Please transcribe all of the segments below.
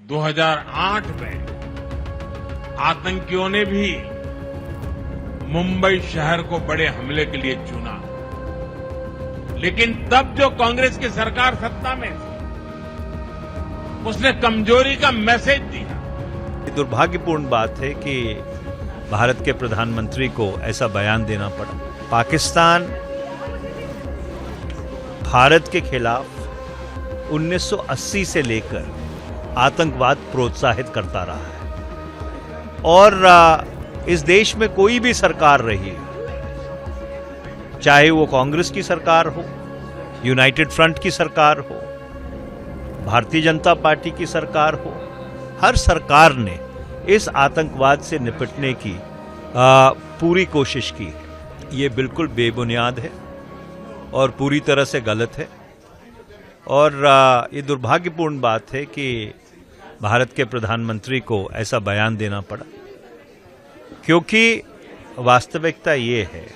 2008 में आतंकियों ने भी मुंबई शहर को बड़े हमले के लिए चुना, लेकिन तब जो कांग्रेस की सरकार सत्ता में थी, उसने कमजोरी का मैसेज दिया। ये दुर्भाग्यपूर्ण बात है कि भारत के प्रधानमंत्री को ऐसा बयान देना पड़ा। पाकिस्तान भारत के खिलाफ 1980 से लेकर आतंकवाद प्रोत्साहित करता रहा है और इस देश में कोई भी सरकार रही, चाहे वो कांग्रेस की सरकार हो, यूनाइटेड फ्रंट की सरकार हो, भारतीय जनता पार्टी की सरकार हो, हर सरकार ने इस आतंकवाद से निपटने की पूरी कोशिश की है। ये बिल्कुल बेबुनियाद है और पूरी तरह से गलत है और ये दुर्भाग्यपूर्ण बात है कि भारत के प्रधानमंत्री को ऐसा बयान देना पड़ा, क्योंकि वास्तविकता ये है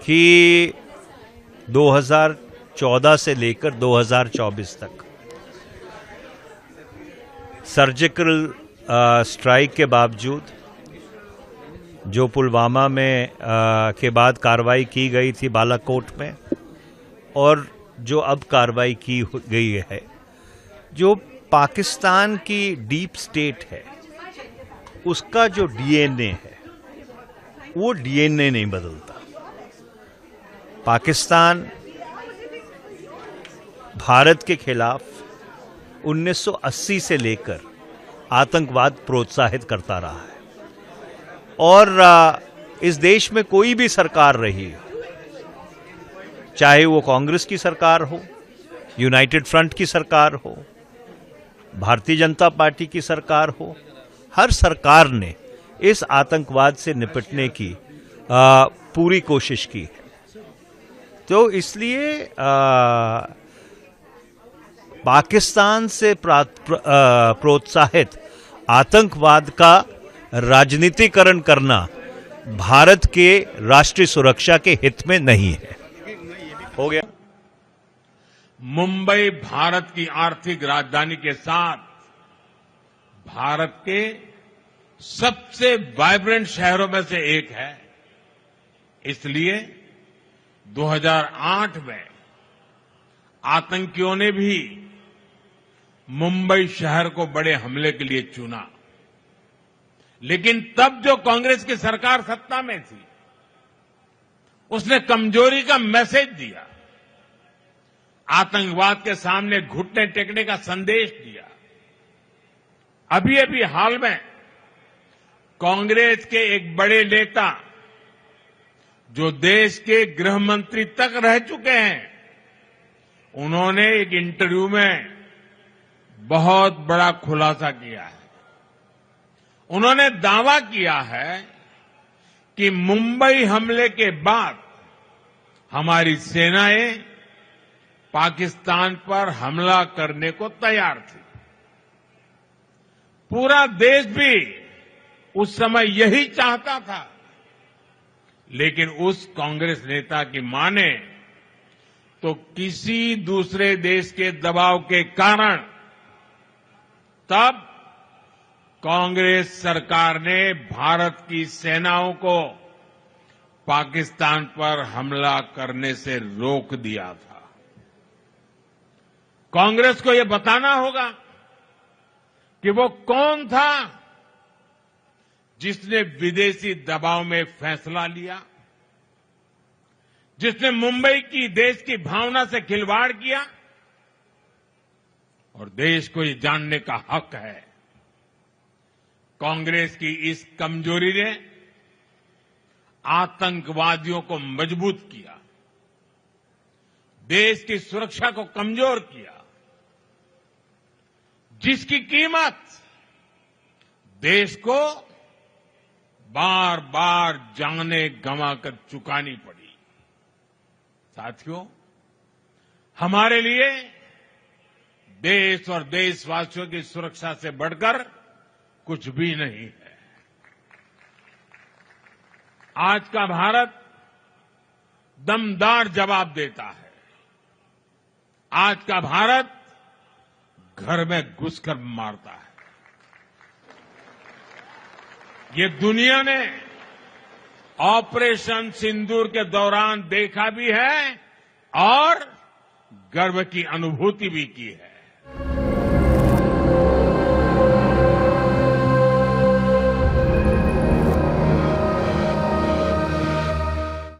कि 2014 से लेकर 2024 तक सर्जिकल स्ट्राइक के बावजूद, जो पुलवामा में के बाद कार्रवाई की गई थी बालाकोट में, और जो अब कार्रवाई की गई है, जो पाकिस्तान की डीप स्टेट है, उसका जो डीएनए है वो डीएनए नहीं बदलता। पाकिस्तान भारत के खिलाफ 1980 से लेकर आतंकवाद प्रोत्साहित करता रहा है और इस देश में कोई भी सरकार रही, चाहे वो कांग्रेस की सरकार हो, यूनाइटेड फ्रंट की सरकार हो, भारतीय जनता पार्टी की सरकार हो, हर सरकार ने इस आतंकवाद से निपटने की पूरी कोशिश की है। तो इसलिए पाकिस्तान से प्रोत्साहित आतंकवाद का राजनीतिकरण करना भारत के राष्ट्रीय सुरक्षा के हित में नहीं है। हो गया। मुंबई भारत की आर्थिक राजधानी के साथ भारत के सबसे वाइब्रेंट शहरों में से एक है। इसलिए 2008 में आतंकियों ने भी मुंबई शहर को बड़े हमले के लिए चुना, लेकिन तब जो कांग्रेस की सरकार सत्ता में थी, उसने कमजोरी का मैसेज दिया, आतंकवाद के सामने घुटने टेकने का संदेश दिया। अभी हाल में कांग्रेस के एक बड़े नेता, जो देश के गृह मंत्री तक रह चुके हैं, उन्होंने एक इंटरव्यू में बहुत बड़ा खुलासा किया है। उन्होंने दावा किया है कि मुंबई हमले के बाद हमारी सेनाएं पाकिस्तान पर हमला करने को तैयार थी। पूरा देश भी उस समय यही चाहता था, लेकिन उस कांग्रेस नेता की माने तो किसी दूसरे देश के दबाव के कारण तब कांग्रेस सरकार ने भारत की सेनाओं को पाकिस्तान पर हमला करने से रोक दिया था। कांग्रेस को यह बताना होगा कि वो कौन था जिसने विदेशी दबाव में फैसला लिया, जिसने मुंबई की देश की भावना से खिलवाड़ किया। और देश को ये जानने का हक है, कांग्रेस की इस कमजोरी ने आतंकवादियों को मजबूत किया, देश की सुरक्षा को कमजोर किया, जिसकी कीमत देश को बार बार जाने गंवाकर चुकानी पड़ी। साथियों, हमारे लिए देश और देशवासियों की सुरक्षा से बढ़कर कुछ भी नहीं है। आज का भारत दमदार जवाब देता है। आज का भारत घर में घुसकर मारता है। ये दुनिया ने ऑपरेशन सिंदूर के दौरान देखा भी है और गर्व की अनुभूति भी की है।